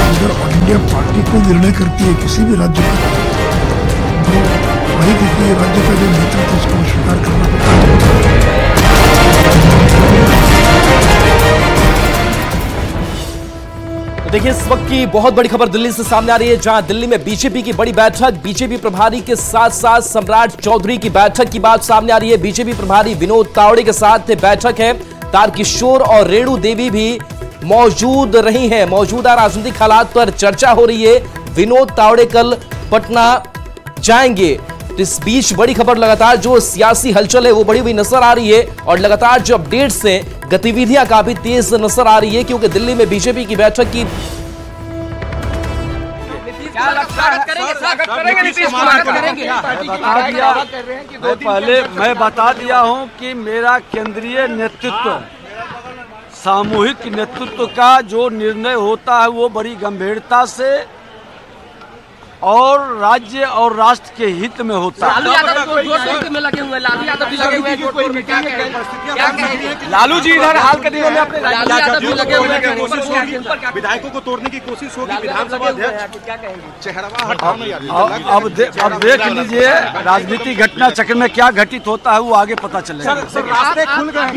अगर all India party को निर्णय करती है किसी भी राज्य का, तो वही देखिए राज्य का जो नेतृत्व उसको स्वीकार करना पड़ता है। देखिए, इस वक्त की बहुत बड़ी खबर दिल्ली से सामने आ रही है, जहां दिल्ली में बीजेपी की बड़ी बैठक, बीजेपी प्रभारी के साथ साथ सम्राट चौधरी की बैठक की बात सामने आ रही है। बीजेपी प्रभारी विनोद तावड़े के साथ बैठक है। तारकिशोर और रेणु देवी भी मौजूद रही हैं। मौजूदा राजनीतिक हालात पर चर्चा हो रही है। विनोद तावड़े कल पटना जाएंगे। इस बीच बड़ी खबर, लगातार जो सियासी हलचल है वो बढ़ी हुई नजर आ रही है और लगातार जो अपडेट्स हैं, गतिविधियां काफी तेज नजर आ रही है, क्योंकि दिल्ली में बीजेपी की बैठक की पहले मैं बता दिया हूं कि मेरा केंद्रीय नेतृत्व, सामूहिक नेतृत्व का जो निर्णय होता है वो बड़ी गंभीरता से और राज्य और राष्ट्र के हित में होता है। लालू जी इधर हाल के दिनों में अपने विधायकों को तोड़ने की कोशिश होगी। विधानसभा अध्यक्ष अब देख लीजिए राजनीतिक घटना चक्र में क्या घटित होता है वो आगे पता चलेगा। रास्ते खुल गए,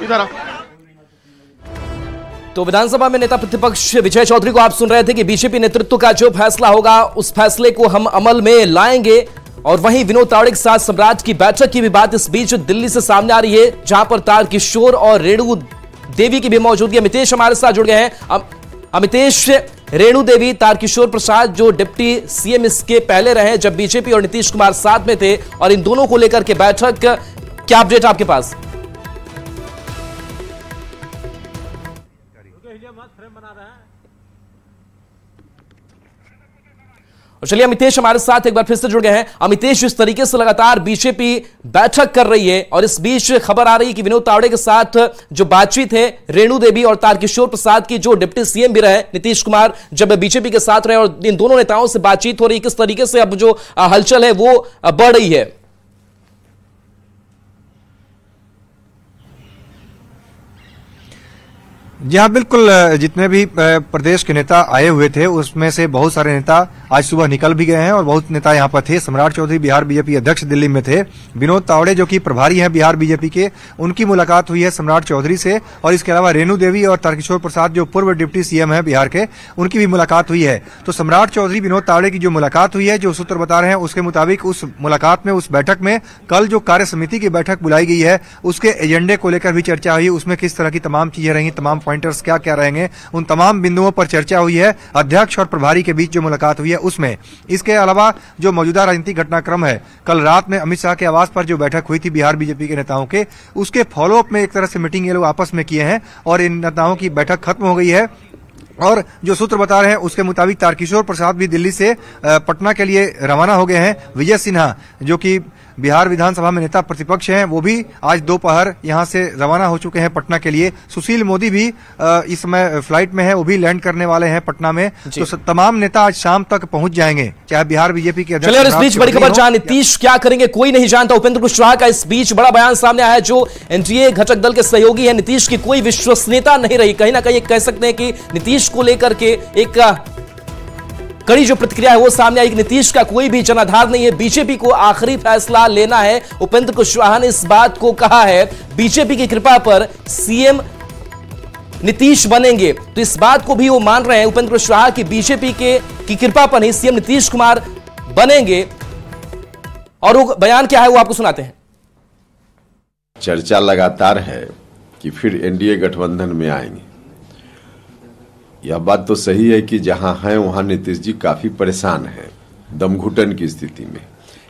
इधर तो विधानसभा में नेता प्रतिपक्ष विजय चौधरी को आप सुन रहे थे कि बीजेपी नेतृत्व का जो फैसला होगा उस फैसले को हम अमल में लाएंगे। और वहीं विनोद तावड़े के साथ सम्राट की बैठक की भी बात इस बीच दिल्ली से सामने आ रही है, जहां पर तारकिशोर और रेणु देवी की भी मौजूदगी। अमितेश हमारे साथ जुड़ गए हैं। अमितेश, रेणु देवी, तारकिशोर प्रसाद जो डिप्टी सीएम इसके पहले रहे जब बीजेपी और नीतीश कुमार साथ में थे, और इन दोनों को लेकर के बैठक, क्या अपडेट आपके पास? और चलिए अमितेश हमारे साथ एक बार फिर से जुड़ गए हैं। अमितेश, जिस तरीके से लगातार बीजेपी बैठक कर रही है और इस बीच खबर आ रही है कि विनोद तावड़े के साथ जो बातचीत है, रेणु देवी और तारकिशोर प्रसाद की, जो डिप्टी सीएम भी रहे नीतीश कुमार जब बीजेपी के साथ रहे, और इन दोनों नेताओं से बातचीत हो रही है, किस तरीके से अब जो हलचल है वो बढ़ रही है? जी हाँ, बिल्कुल। जितने भी प्रदेश के नेता आए हुए थे उसमें से बहुत सारे नेता आज सुबह निकल भी गए हैं और बहुत नेता यहाँ पर थे। सम्राट चौधरी बिहार बीजेपी अध्यक्ष दिल्ली में थे। विनोद तावड़े जो कि प्रभारी हैं बिहार बीजेपी के, उनकी मुलाकात हुई है सम्राट चौधरी से। और इसके अलावा रेणु देवी और तारकिशोर प्रसाद जो पूर्व डिप्टी सीएम है बिहार के, उनकी भी मुलाकात हुई है। तो सम्राट चौधरी विनोद तावड़े की जो मुलाकात हुई है, जो सूत्र बता रहे हैं उसके मुताबिक उस मुलाकात में, उस बैठक में कल जो कार्य समिति की बैठक बुलाई गई है उसके एजेंडे को लेकर भी चर्चा हुई। उसमें किस तरह की तमाम चीजें रहेंगी, तमाम पॉइंटर्स क्या क्या रहेंगे, उन तमाम बिंदुओं पर चर्चा हुई है। अध्यक्ष और प्रभारी के बीच जो मुलाकात हुई है उसमें। इसके अलावा जो मौजूदा राजनीतिक घटनाक्रम है, कल रात में अमित शाह के आवास पर जो बैठक हुई थी बिहार बीजेपी के नेताओं के, उसके फॉलोअप में एक तरह से मीटिंग ये लोग आपस में किए हैं और इन नेताओं की बैठक खत्म हो गई है। और जो सूत्र बता रहे हैं उसके मुताबिक तारकिशोर प्रसाद भी दिल्ली से पटना के लिए रवाना हो गए हैं। विजय सिन्हा जो कि बिहार विधानसभा में नेता प्रतिपक्ष हैं, वो भी आज दोपहर यहां से रवाना हो चुके हैं पटना के लिए। सुशील मोदी भी इस समय फ्लाइट में है, वो भी लैंड करने वाले हैं पटना में। तो तमाम नेता आज शाम तक पहुंच जाएंगे, चाहे बिहार बीजेपी के अध्यक्ष। इस बीच बड़ी खबर, जहां नीतीश क्या करेंगे कोई नहीं जानता। उपेंद्र कुशवाहा का इस बीच बड़ा बयान सामने आया है। जो एनडीए घटक दल के सहयोगी है, नीतीश की कोई विश्वसनीयता नहीं रही। कहीं ना कहीं कह सकते हैं कि नीतीश को लेकर के एक कड़ी जो प्रतिक्रिया है वो सामने आई कि नीतीश का कोई भी जनाधार नहीं है, बीजेपी को आखिरी फैसला लेना है। उपेंद्र कुशवाहा ने इस बात को कहा है। बीजेपी की कृपा पर सीएम नीतीश बनेंगे, तो इस बात को भी वो मान रहे हैं उपेंद्र कुशवाहा की बीजेपी की कृपा पर ही सीएम नीतीश कुमार बनेंगे। और वो बयान क्या है वो आपको सुनाते हैं। चर्चा लगातार है कि फिर एनडीए गठबंधन में आएंगे। यह बात तो सही है कि जहां हैं वहां नीतीश जी काफी परेशान हैं, दमघुटन की स्थिति में,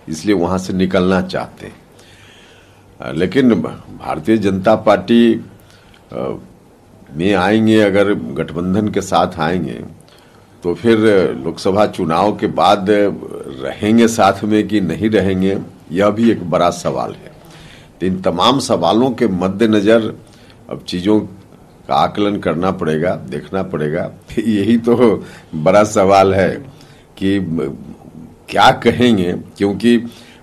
इसलिए वहां से निकलना चाहते हैं। लेकिन भारतीय जनता पार्टी में आएंगे, अगर गठबंधन के साथ आएंगे तो फिर लोकसभा चुनाव के बाद रहेंगे साथ में कि नहीं रहेंगे, यह भी एक बड़ा सवाल है। तो इन तमाम सवालों के मद्देनजर अब चीजों का आकलन करना पड़ेगा, देखना पड़ेगा। यही तो बड़ा सवाल है कि क्या कहेंगे, क्योंकि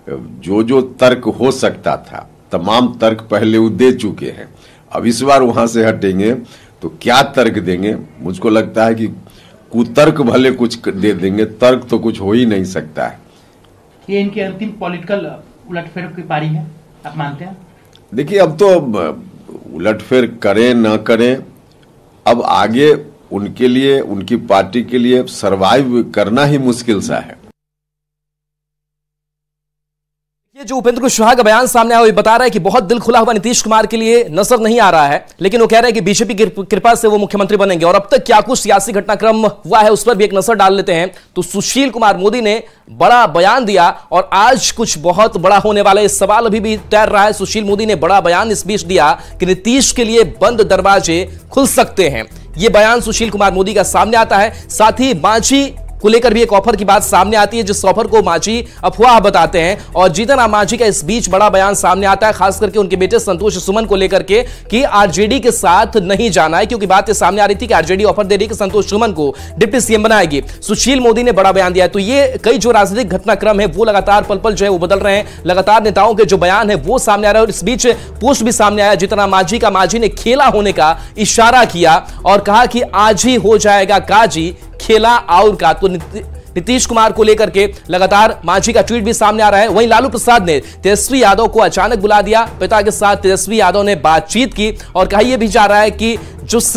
जो तर्क हो सकता था तमाम तर्क पहले वो दे चुके हैं। अब इस बार वहां से हटेंगे तो क्या तर्क देंगे? मुझको लगता है कि कुतर्क भले कुछ दे देंगे, तर्क तो कुछ हो ही नहीं सकता है। ये इनकी अंतिम पॉलिटिकल उलटफेर की पारी है, आप मानते हैं? देखिए, अब तो उलटफेर करें ना करें, अब आगे उनके लिए, उनकी पार्टी के लिए सरवाइव करना ही मुश्किल सा है। ये जो उपेंद्र कुशवाहा का बयान सामने आया वो बता रहा है कि बहुत दिल खुला हुआ नीतीश कुमार के लिए नजर नहीं आ रहा है, लेकिन वो कह रहे हैं कि बीजेपी की कृपा से वो मुख्यमंत्री बनेंगे। और अब तक क्या कुछ सियासी घटनाक्रम हुआ है उस पर भी एक नजर डाल लेते हैं। तो सुशील कुमार मोदी ने बड़ा बयान दिया और आज कुछ बहुत बड़ा होने वाला है, सवाल अभी भी तैर रहा है। सुशील मोदी ने बड़ा बयान इस बीच दिया कि नीतीश के लिए बंद दरवाजे खुल सकते हैं। यह बयान सुशील कुमार मोदी का सामने आता है। साथ ही मांझी को लेकर भी एक ऑफर की बात सामने आती है, जिस ऑफर को मांझी अफवाह बताते हैं। और जीतन राम मांझी का इस बीच बड़ा बयान सामने आता है, खास करके उनके बेटे संतोष सुमन को लेकर के कि आरजेडी के साथ नहीं जाना है, क्योंकि बात सामने आ रही थी कि आरजेडी ऑफर दे रही है कि संतोष सुमन को डिप्टी सीएम बनाएगी। सुशील मोदी ने बड़ा बयान दिया। तो ये कई जो राजनीतिक घटनाक्रम है वो लगातार पल पल जो है वो बदल रहे हैं, लगातार नेताओं के जो बयान है वो सामने आ रहे हैं। और इस बीच पोस्ट भी सामने आया जीतन राम मांझी का। मांझी ने खेला होने का इशारा किया और कहा कि आज ही हो जाएगा काजी खेला और का। तो नीतीश कुमार को लेकर के लगातार मांझी का ट्वीट भी सामने आ रहा है। वहीं लालू प्रसाद ने तेजस्वी यादव को अचानक बुला दिया। पिता के साथ तेजस्वी यादव ने बातचीत की और कहा यह भी जा रहा है कि जिस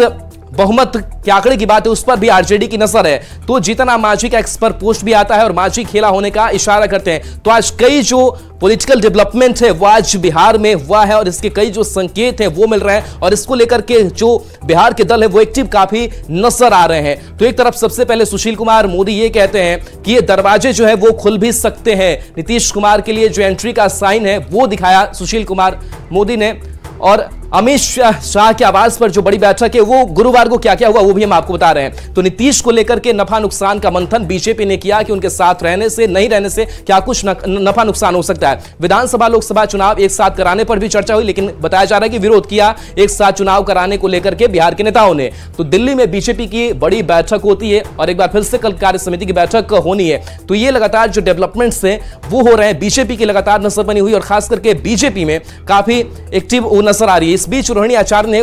बहुमत के आंकड़े की बात है उस पर भी आरजेडी की नजर है। तो जीतन राम मांझी का एक्स पर पोस्ट भी आता है और मांझी खेला होने का इशारा करते हैं। तो आज कई जो पॉलिटिकल डेवलपमेंट है वो आज बिहार में हुआ है और इसके कई जो संकेत हैं वो मिल रहे हैं और इसको लेकर के जो बिहार के दल है वो एक्टिव काफी नजर आ रहे हैं। तो एक तरफ सबसे पहले सुशील कुमार मोदी ये कहते हैं कि ये दरवाजे जो है वो खुल भी सकते हैं। नीतीश कुमार के लिए जो एंट्री का साइन है वो दिखाया सुशील कुमार मोदी ने। और अमित शाह के आवास पर जो बड़ी बैठक है वो गुरुवार को क्या क्या हुआ वो भी हम आपको बता रहे हैं। तो नीतीश को लेकर के नफा नुकसान का मंथन बीजेपी ने किया कि उनके साथ रहने से नहीं रहने से क्या कुछ नफा नुकसान हो सकता है। विधानसभा लोकसभा चुनाव एक साथ कराने पर भी चर्चा हुई, लेकिन बताया जा रहा है कि विरोध किया एक साथ चुनाव कराने को लेकर के बिहार के नेताओं ने। तो दिल्ली में बीजेपी की बड़ी बैठक होती है और एक बार फिर से कल कार्य समिति की बैठक होनी है। तो ये लगातार जो डेवलपमेंट्स हैं वो हो रहे हैं। बीजेपी की लगातार नजर बनी हुई और खास करके बीजेपी में काफी एक्टिव नजर आ रही है। इस बीच रोहिणी आचार्य ने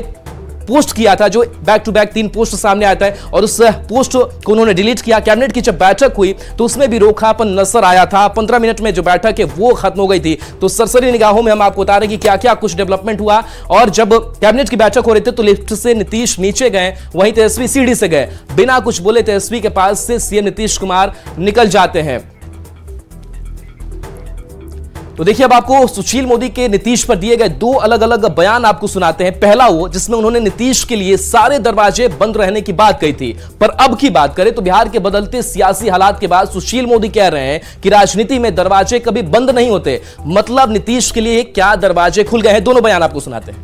पोस्ट किया था, जो बैक टू बैक 3 पोस्ट सामने आता है और उस पोस्ट को उन्होंने डिलीट किया। कैबिनेट की जब बैठक हुई तो उसमें भी रोखापन नजर आया था। 15 मिनट में जो बैठक है वो खत्म हो गई थी। तो सरसरी निगाहों में हम आपको बता रहे हैं कि क्या क्या कुछ डेवलपमेंट हुआ। और जब कैबिनेट की बैठक हो रही थी तो लिफ्ट से नीतीश नीचे गए, वहीं तेजस्वी सीढ़ी से गए। बिना कुछ बोले तेजस्वी के पास से सीएम नीतीश कुमार निकल जाते हैं। तो देखिए अब आपको सुशील मोदी के नीतीश पर दिए गए 2 अलग अलग बयान आपको सुनाते हैं। पहला वो जिसमें उन्होंने नीतीश के लिए सारे दरवाजे बंद रहने की बात कही थी, पर अब की बात करें तो बिहार के बदलते सियासी हालात के बाद सुशील मोदी कह रहे हैं कि राजनीति में दरवाजे कभी बंद नहीं होते। मतलब नीतीश के लिए क्या दरवाजे खुल गए हैं। दोनों बयान आपको सुनाते हैं।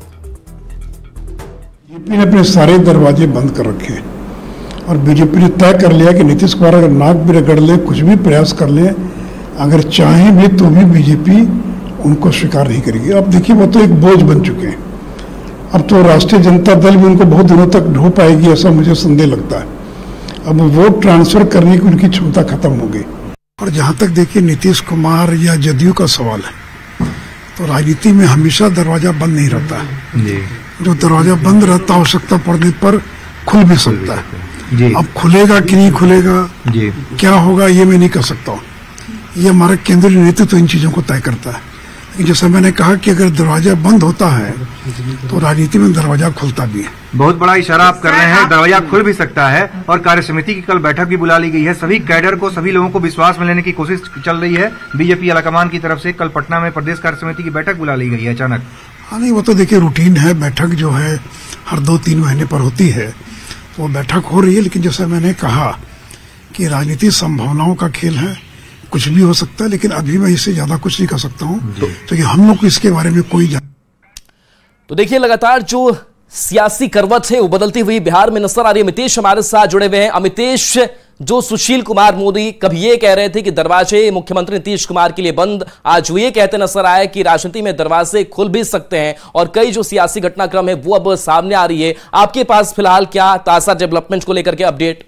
बीजेपी ने अपने सारे दरवाजे बंद कर रखे हैं और बीजेपी ने तय कर लिया कि नीतीश कुमार अगर नाक भी रगड़ ले, कुछ भी प्रयास कर ले, अगर चाहें भी तो भी बीजेपी उनको स्वीकार नहीं करेगी। अब देखिए वो तो एक बोझ बन चुके हैं। अब तो राष्ट्रीय जनता दल भी उनको बहुत दिनों तक ढो पाएगी ऐसा मुझे संदेह लगता है। अब वोट ट्रांसफर करने की उनकी क्षमता खत्म हो गई। और जहाँ तक देखिए नीतीश कुमार या जदयू का सवाल है तो राजनीति में हमेशा दरवाजा बंद नहीं रहता है। जो दरवाजा बंद रहता आवश्यकता पड़ने पर खुल भी सकता है। अब खुलेगा कि नहीं खुलेगा, क्या होगा ये मैं नहीं कह सकता हूँ। ये हमारा केंद्रीय नेतृत्व तो इन चीजों को तय करता है। लेकिन जैसा मैंने कहा कि अगर दरवाजा बंद होता है तो राजनीति में दरवाजा खुलता भी है। बहुत बड़ा इशारा आप कर रहे हैं, दरवाजा खुल भी सकता है। और कार्य समिति की कल बैठक भी बुला ली गई है। सभी कैडर को, सभी लोगों को विश्वास में लेने की कोशिश चल रही है। बीजेपी आलाकमान की तरफ से कल पटना में प्रदेश कार्य समिति की बैठक बुला ली गई है अचानक। हाँ नहीं, वो तो देखिए रूटीन है। बैठक जो है हर 2-3 महीने पर होती है, वो बैठक हो रही है। लेकिन जैसा मैंने कहा कि राजनीति संभावनाओं का खेल है, कुछ भी हो सकता है। लेकिन अभी मैं इससे ज्यादा कुछ नहीं कर सकता हूँ, तो ये हम लोग को इसके बारे में कोई तो देखिए लगातार जो सियासी करवट है वो बदलती हुई बिहार में नजर आ रही है। अमितेश हमारे साथ जुड़े हुए हैं। अमितेश, जो सुशील कुमार मोदी कभी ये कह रहे थे कि दरवाजे मुख्यमंत्री नीतीश कुमार के लिए बंद, आज वो ये कहते नजर आए कि राजनीति में दरवाजे खुल भी सकते हैं और कई जो सियासी घटनाक्रम है वो अब सामने आ रही है। आपके पास फिलहाल क्या ताजा डेवलपमेंट को लेकर के अपडेट?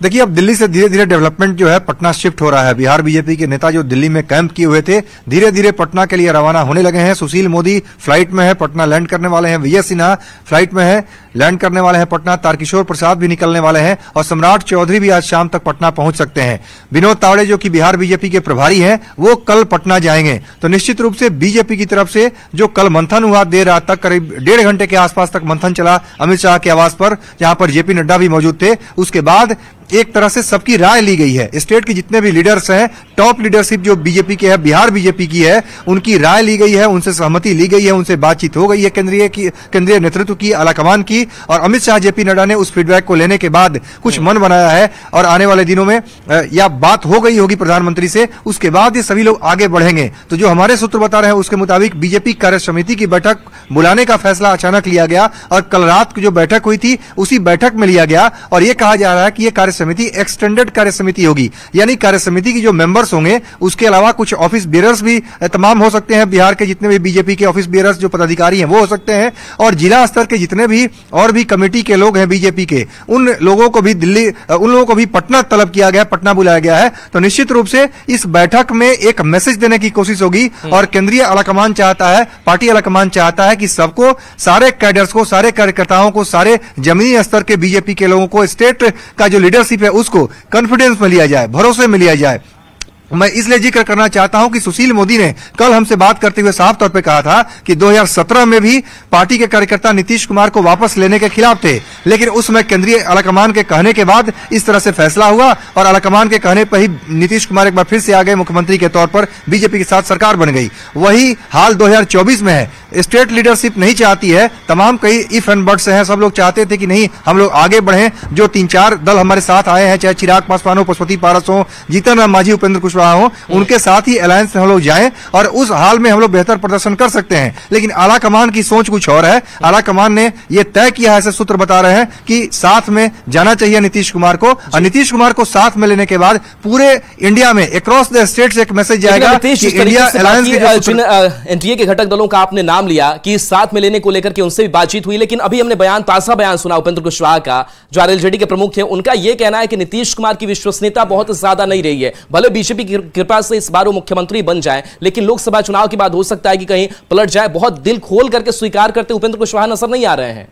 देखिए, अब दिल्ली से धीरे धीरे डेवलपमेंट जो है पटना शिफ्ट हो रहा है। बिहार बीजेपी के नेता जो दिल्ली में कैंप किए हुए थे, धीरे धीरे पटना के लिए रवाना होने लगे हैं। सुशील मोदी फ्लाइट में है, पटना लैंड करने वाले हैं। विजय सिन्हा फ्लाइट में है, लैंड करने वाले हैं पटना। तारकिशोर प्रसाद भी निकलने वाले हैं और सम्राट चौधरी भी आज शाम तक पटना पहुंच सकते हैं। विनोद तावड़े जो कि बिहार बीजेपी के प्रभारी हैं, वो कल पटना जाएंगे। तो निश्चित रूप से बीजेपी की तरफ से जो कल मंथन हुआ, देर रात तक, करीब 1.5 घंटे के आसपास तक मंथन चला अमित शाह के आवास पर, जहां पर जेपी नड्डा भी मौजूद थे। उसके बाद एक तरह से सबकी राय ली गई है। स्टेट के जितने भी लीडर्स हैं, टॉप लीडरशिप जो बीजेपी के है, बिहार बीजेपी की है, उनकी राय ली गई है, उनसे सहमति ली गई है, उनसे बातचीत हो गई है केंद्रीय नेतृत्व की, आलाकमान की। और अमित शाह, जेपी नड्डा ने उस फीडबैक को लेने के बाद कुछ मन बनाया है और आने वाले दिनों में या बात हो गई होगी प्रधानमंत्री से, उसके बाद ये सभी लोग आगे बढ़ेंगे। तो जो हमारे सूत्र बता रहे हैं उसके मुताबिक बीजेपी कार्य समिति की बैठक बुलाने का फैसला अचानक लिया गया और कल रात की जो बैठक हुई थी उसी बैठक में लिया गया। और यह कहा जा रहा है कि यह कार्य समिति एक्सटेंडेड कार्य समिति होगी, यानी कार्य समिति की जो मेंबर्स होंगे उसके अलावा कुछ ऑफिस बेयरर्स भी तमाम हो सकते हैं। बिहार के जितने भी बीजेपी के ऑफिस बेयरर्स जो पदाधिकारी हैं वो हो सकते हैं, और जिला स्तर के जितने भी और भी कमेटी के लोग हैं बीजेपी के, उन लोगों को भी पटना तलब किया गया, पटना बुलाया गया है। तो निश्चित रूप से इस बैठक में एक मैसेज देने की कोशिश होगी और केंद्रीय आलाकमान चाहता है, पार्टी आलाकमान चाहता है कि सबको, सारे कैडर्स को, सारे कार्यकर्ताओं को, सारे जमीनी स्तर के बीजेपी के लोगों को, स्टेट का जो लीडरशिप है उसको कॉन्फिडेंस में लिया जाए, भरोसे में लिया जाए। मैं इसलिए जिक्र करना चाहता हूं कि सुशील मोदी ने कल हमसे बात करते हुए साफ तौर पे कहा था कि 2017 में भी पार्टी के कार्यकर्ता नीतीश कुमार को वापस लेने के खिलाफ थे, लेकिन उसमें केंद्रीय आलाकमान के कहने के बाद इस तरह से फैसला हुआ और आलाकमान के कहने पर ही नीतीश कुमार एक बार फिर से आ गए मुख्यमंत्री के तौर पर, बीजेपी के साथ सरकार बन गई। वही हाल 2024 में है। स्टेट लीडरशिप नहीं चाहती है, तमाम कई इफ एंड बट्स हैं, सब लोग चाहते थे कि नहीं हम लोग आगे बढ़ें। जो 3-4 दल हमारे साथ आए हैं, चाहे चिराग पासवान हो, पशुपति पारस हो, जीतन राम मांझी, उपेंद्र कुशवाहा हो, उनके साथ ही अलायंस में हम लोग जाएं और उस हाल में हम लोग बेहतर प्रदर्शन कर सकते हैं। लेकिन आला कमान की सोच कुछ और है। आला कमान ने यह तय किया है, ऐसे सूत्र बता रहे हैं कि साथ में जाना चाहिए नीतीश कुमार को, और नीतीश कुमार को साथ में लेने के बाद पूरे इंडिया में अक्रॉस द स्टेट्स एक मैसेज जाएगा कि इंडिया अलायंस एनडीए के घटक दलों का आपने नाम लिया कि साथ में लेने को लेकर के उनसे भी बातचीत हुई, लेकिन अभी हमने ताजा बयान सुना उपेंद्र कुशवाहा का, जो आरएलजेडी के प्रमुख हैं। उनका यह कहना है कि नीतीश कुमार की विश्वसनीयता बहुत ज्यादा नहीं रही है। भले बीजेपी की कृपा से इस बार वो मुख्यमंत्री बन जाए, लेकिन लोकसभा चुनाव के बाद हो सकता है कि कहीं पलट जाए। बहुत दिल खोल करके स्वीकार करते उपेंद्र कुशवाहा नजर नहीं आ रहे हैं।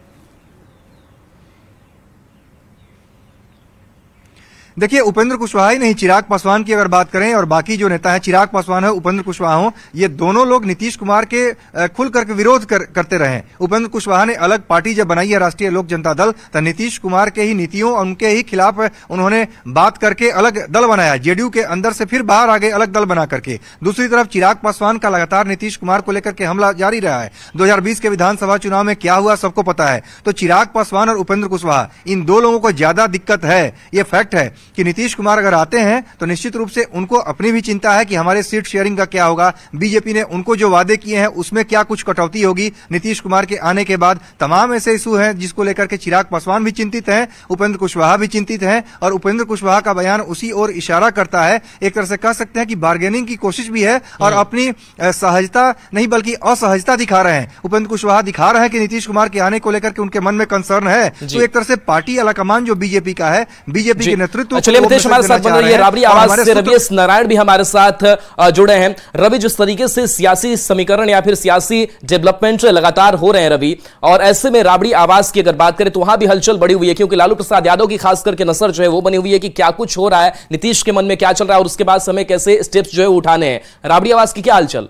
देखिए, उपेंद्र कुशवाहा ही नहीं, चिराग पासवान की अगर बात करें और बाकी जो नेता हैं, चिराग पासवान है, उपेंद्र कुशवाहा हो, ये दोनों लोग नीतीश कुमार के खुल करके विरोध करते रहे। उपेंद्र कुशवाहा ने अलग पार्टी जब बनाई है, राष्ट्रीय लोक जनता दल, तो नीतीश कुमार के ही नीतियों और उनके ही खिलाफ उन्होंने बात करके अलग दल बनाया। जेडीयू के अंदर से फिर बाहर आ गए अलग दल बना करके। दूसरी तरफ चिराग पासवान का लगातार नीतीश कुमार को लेकर के हमला जारी रहा है। 2020 के विधानसभा चुनाव में क्या हुआ सबको पता है। तो चिराग पासवान और उपेंद्र कुशवाहा, इन दो लोगों को ज्यादा दिक्कत है। ये फैक्ट है कि नीतीश कुमार अगर आते हैं तो निश्चित रूप से उनको अपनी भी चिंता है कि हमारे सीट शेयरिंग का क्या होगा। बीजेपी ने उनको जो वादे किए हैं उसमें क्या कुछ कटौती होगी नीतीश कुमार के आने के बाद। तमाम ऐसे इशू हैं जिसको लेकर के चिराग पासवान भी चिंतित हैं, उपेंद्र कुशवाहा भी चिंतित हैं, और उपेंद्र कुशवाहा का बयान उसी ओर इशारा करता है। एक तरह से कह सकते हैं कि बार्गेनिंग की कोशिश भी है और अपनी सहजता नहीं बल्कि असहजता दिखा रहे हैं। उपेंद्र कुशवाहा दिखा रहे हैं कि नीतीश कुमार के आने को लेकर के उनके मन में कंसर्न है। तो एक तरह से पार्टी आलाकमान जो बीजेपी का है, बीजेपी के नेतृत्व हमारे साथ बन रही है राबड़ी आवाज से रवि एस नारायण भी हमारे साथ जुड़े हैं। रवि, जिस तरीके से सियासी समीकरण या फिर सियासी डेवलपमेंट लगातार हो रहे हैं रवि, और ऐसे में राबड़ी आवाज की अगर बात करें तो वहां भी हलचल बढ़ी हुई है, क्योंकि लालू प्रसाद यादव की खास करके नजर जो है वो बनी हुई है कि क्या कुछ हो रहा है, नीतीश के मन में क्या चल रहा है और उसके बाद समय कैसे स्टेप्स जो है उठाने हैं। राबड़ी आवाज की क्या हलचल?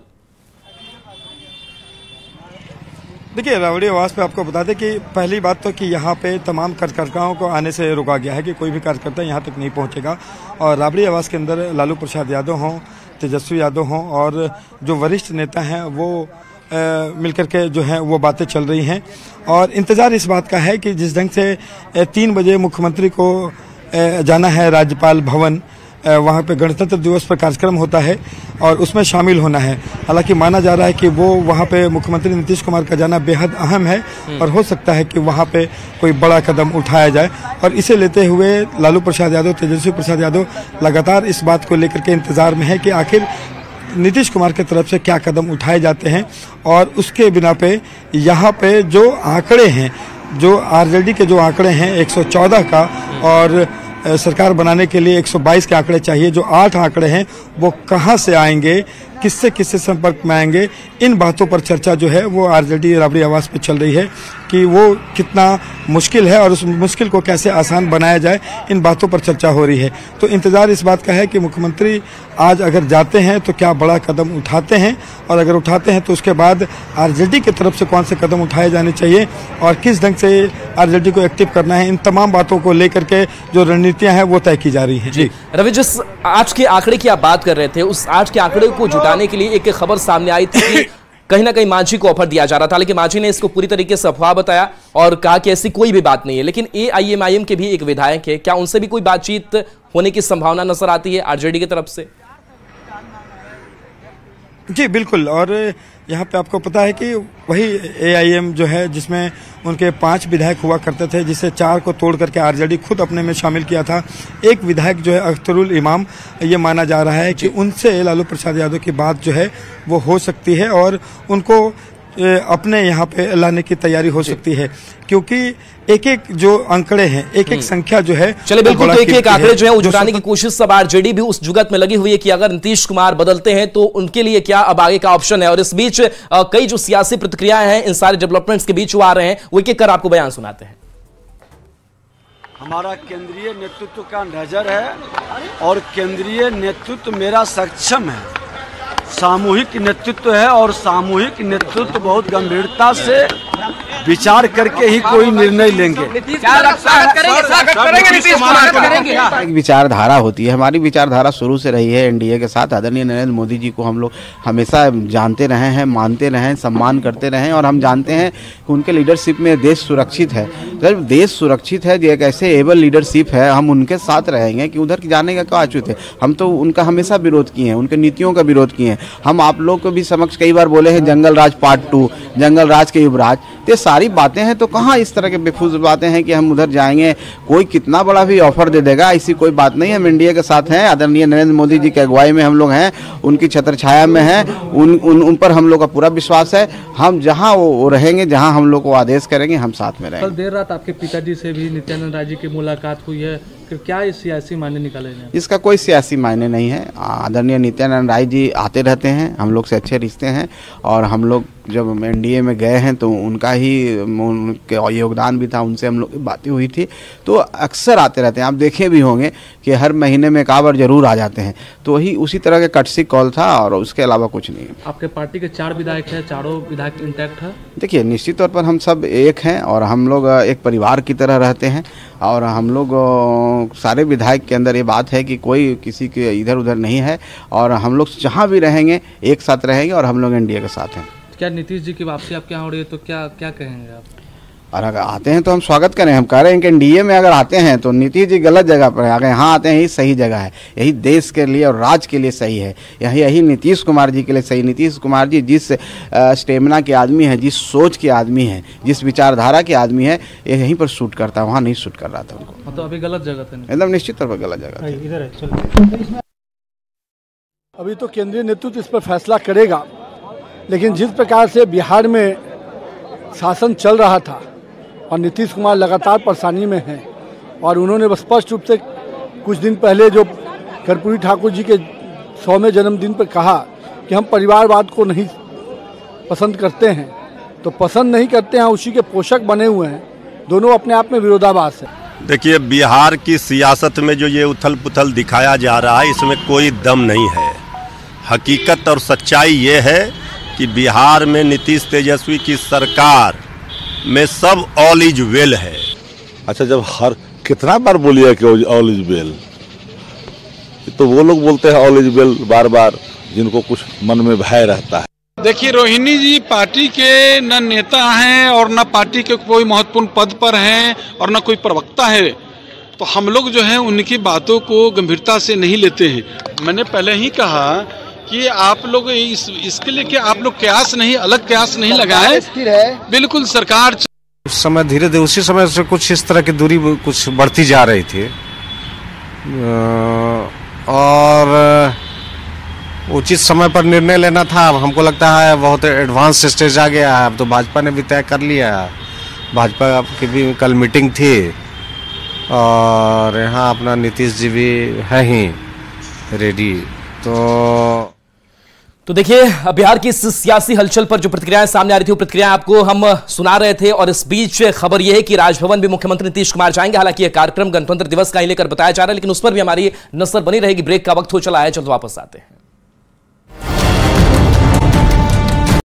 देखिए, राबड़ी आवास पे आपको बता दें कि पहली बात तो कि यहाँ पे तमाम कार्यकर्ताओं को आने से रोका गया है कि कोई भी कार्यकर्ता यहाँ तक नहीं पहुँचेगा। और राबड़ी आवास के अंदर लालू प्रसाद यादव हों, तेजस्वी यादव हों और जो वरिष्ठ नेता हैं वो मिलकर के जो है वो बातें चल रही हैं। और इंतज़ार इस बात का है कि जिस ढंग से 3 बजे मुख्यमंत्री को जाना है राज्यपाल भवन, वहाँ पे गणतंत्र दिवस पर कार्यक्रम होता है और उसमें शामिल होना है। हालांकि माना जा रहा है कि वो वहाँ पे मुख्यमंत्री नीतीश कुमार का जाना बेहद अहम है और हो सकता है कि वहाँ पे कोई बड़ा कदम उठाया जाए। और इसे लेते हुए लालू प्रसाद यादव, तेजस्वी प्रसाद यादव लगातार इस बात को लेकर के इंतजार में है कि आखिर नीतीश कुमार की तरफ से क्या कदम उठाए जाते हैं। और उसके बिना पे यहाँ पे जो आंकड़े हैं, जो आरजेडी के जो आंकड़े हैं 114 का और सरकार बनाने के लिए 122 के आंकड़े चाहिए, जो 8 आंकड़े हैं वो कहाँ से आएंगे, किससे किससे संपर्क में आएंगे, इन बातों पर चर्चा जो है वो आरजेडी राबड़ी आवास पे चल रही है कि वो कितना मुश्किल है और उस मुश्किल को कैसे आसान बनाया जाए, इन बातों पर चर्चा हो रही है। तो इंतज़ार इस बात का है कि मुख्यमंत्री आज अगर जाते हैं तो क्या बड़ा कदम उठाते हैं, और अगर उठाते हैं तो उसके बाद आरजेडी की तरफ से कौन से कदम उठाए जाने चाहिए और किस ढंग से आरजेडी को एक्टिव करना है, इन तमाम बातों को लेकर के जो रणनीतियाँ हैं वो तय की जा रही हैं। जी रवि, जिस आज के आंकड़े की आप बात कर रहे थे, उस आज के आंकड़े को जुटाने के लिए एक खबर सामने आई थी कि कहीं ना कहीं मांझी को ऑफर दिया जा रहा था, लेकिन मांझी ने इसको पूरी तरीके से अफवाह बताया और कहा कि ऐसी कोई भी बात नहीं है। लेकिन AIMIM के भी एक विधायक है, क्या उनसे भी कोई बातचीत होने की संभावना नजर आती है आरजेडी की तरफ से? जी बिल्कुल, और यहाँ पे आपको पता है कि वही AIM जो है जिसमें उनके 5 विधायक हुआ करते थे, जिसे 4 को तोड़ करके आरजेडी खुद अपने में शामिल किया था। एक विधायक जो है अख्तरुल इमाम, ये माना जा रहा है कि उनसे लालू प्रसाद यादव की बात जो है वो हो सकती है और उनको अपने यहाँ पे लाने की तैयारी हो सकती है, क्योंकि एक एक जो आंकड़े हैं, एक एक संख्या जो है। चले बिल्कुल, तो एक एक आंकड़े जो है जुटाने की कोशिश सब आरजेडी भी उस जुगत में लगी हुई है कि अगर नीतीश कुमार बदलते हैं तो उनके लिए क्या अब आगे का ऑप्शन है। और इस बीच कई जो सियासी प्रतिक्रियाएं हैं इन सारे डेवलपमेंट्स के बीच वो आ रहे हैं, वो एक एक कर आपको बयान सुनाते हैं। हमारा केंद्रीय नेतृत्व का नजर है और केंद्रीय नेतृत्व मेरा सक्षम है, सामूहिक नेतृत्व है और सामूहिक नेतृत्व बहुत गंभीरता से विचार करके ही कोई निर्णय लेंगे। एक विचारधारा होती है, हमारी विचारधारा शुरू से रही है एनडीए के साथ। आदरणीय नरेंद्र मोदी जी को हम लोग हमेशा जानते रहे हैं, मानते रहे हैं, सम्मान करते रहे हैं और हम जानते हैं कि उनके लीडरशिप में देश सुरक्षित है। जब देश सुरक्षित है, एक ऐसे एबल लीडरशिप है, हम उनके साथ रहेंगे कि उधर जाने का क्या अछूत है। हम तो उनका हमेशा विरोध किए हैं, उनके नीतियों का विरोध किए हैं। हम आप लोग को भी समक्ष कई बार बोले हैं जंगल राज पार्ट 2, जंगल राज के युवराज, ये सारी बातें हैं। तो कहाँ इस तरह के बेफूज बातें हैं कि हम उधर जाएंगे, कोई कितना बड़ा भी ऑफर दे देगा, ऐसी कोई बात नहीं है। हम इंडिया के साथ हैं, आदरणीय नरेंद्र मोदी जी की अगुवाई में हम लोग हैं, उनकी छत्र छाया में हैं, उन पर हम लोग का पूरा विश्वास है। हम जहाँ वो रहेंगे, जहाँ हम लोग को आदेश करेंगे, हम साथ में रहेंगे। कल देर रात आपके पिताजी से भी नित्यानंद राय जी की मुलाकात हुई है, क्या इस सियासी मायने निकाले हैं? इसका कोई सियासी मायने नहीं है। आदरणीय नित्यानंद राय जी आते रहते हैं, हम लोग से अच्छे रिश्ते हैं और हम लोग जब एनडीए में गए हैं तो उनका ही योगदान भी था, उनसे हम लोग की बातें हुई थी, तो अक्सर आते रहते हैं। आप देखे भी होंगे कि हर महीने में एक बार जरूर आ जाते हैं, तो वही उसी तरह के कटसी कॉल था और उसके अलावा कुछ नहीं है। आपके पार्टी के 4 विधायक हैं, चारों विधायक इंटैक्ट है? देखिए, निश्चित तौर पर हम सब एक हैं और हम लोग एक परिवार की तरह रहते हैं और हम लोग सारे विधायक के अंदर ये बात है कि कोई किसी के इधर उधर नहीं है और हम लोग जहाँ भी रहेंगे एक साथ रहेंगे और हम लोग एनडीए के साथ हैं। क्या नीतीश जी की वापसी आपके यहाँ हो रही है तो क्या क्या कहेंगे आप? और अगर आते हैं तो हम स्वागत करें। हम कह रहे हैं कि एनडीए में अगर आते हैं तो नीतीश जी गलत जगह पर है, अगर यहाँ आते हैं यही सही जगह है, यही देश के लिए और राज्य के लिए सही है, यही नीतीश कुमार जी के लिए सही। नीतीश कुमार जी जिस स्टेमिना के आदमी है, जिस सोच के आदमी है, जिस विचारधारा के आदमी है, यहीं पर शूट करता है, वहाँ नहीं शूट कर रहा था उनको। तो अभी गलत जगह था? एकदम निश्चित तौर पर गलत जगह। अभी तो केंद्रीय नेतृत्व इस पर फैसला करेगा, लेकिन जिस प्रकार से बिहार में शासन चल रहा था और नीतीश कुमार लगातार परेशानी में हैं और उन्होंने स्पष्ट रूप से कुछ दिन पहले जो कर्पूरी ठाकुर जी के 100वें जन्मदिन पर कहा कि हम परिवारवाद को नहीं पसंद करते हैं, तो पसंद नहीं करते हैं, उसी के पोषक बने हुए हैं। दोनों अपने आप में विरोधाभास है। देखिए, बिहार की सियासत में जो ये उथल पुथल दिखाया जा रहा है, इसमें कोई दम नहीं है। हकीकत और सच्चाई ये है कि बिहार में नीतीश तेजस्वी की सरकार में सब ऑल इज वेल है। अच्छा, जब हर कितना बार बोलिए कि ऑल इज वेल, तो वो लोग बोलते हैं ऑल इज वेल बार बार, जिनको कुछ मन में भय रहता है। देखिए, रोहिणी जी पार्टी के न नेता हैं और न पार्टी के कोई महत्वपूर्ण पद पर हैं और न कोई प्रवक्ता है, तो हम लोग जो है उनकी बातों को गंभीरता से नहीं लेते हैं। मैंने पहले ही कहा कि आप लोग इसके लिए कि आप लोग कयास नहीं, अलग कयास नहीं लगाए। बिल्कुल, सरकार उस समय धीरे धीरे उसी समय से कुछ इस तरह की दूरी कुछ बढ़ती जा रही थी और उचित समय पर निर्णय लेना था। हमको लगता है बहुत एडवांस स्टेज आ गया है। अब तो भाजपा ने भी तय कर लिया है, भाजपा की भी कल मीटिंग थी और यहाँ अपना नीतीश जी भी है ही रेडी। तो देखिए, बिहार की इस सियासी हलचल पर जो प्रतिक्रियाएं सामने आ रही थी वो प्रतिक्रियाएं आपको हम सुना रहे थे। और इस बीच खबर यह है कि राजभवन भी मुख्यमंत्री नीतीश कुमार जाएंगे। हालांकि यह कार्यक्रम गणतंत्र दिवस का ही लेकर बताया जा रहा है, लेकिन उस पर भी हमारी नजर बनी रहेगी। ब्रेक का वक्त हो चला है, जल्द वापस आते हैं।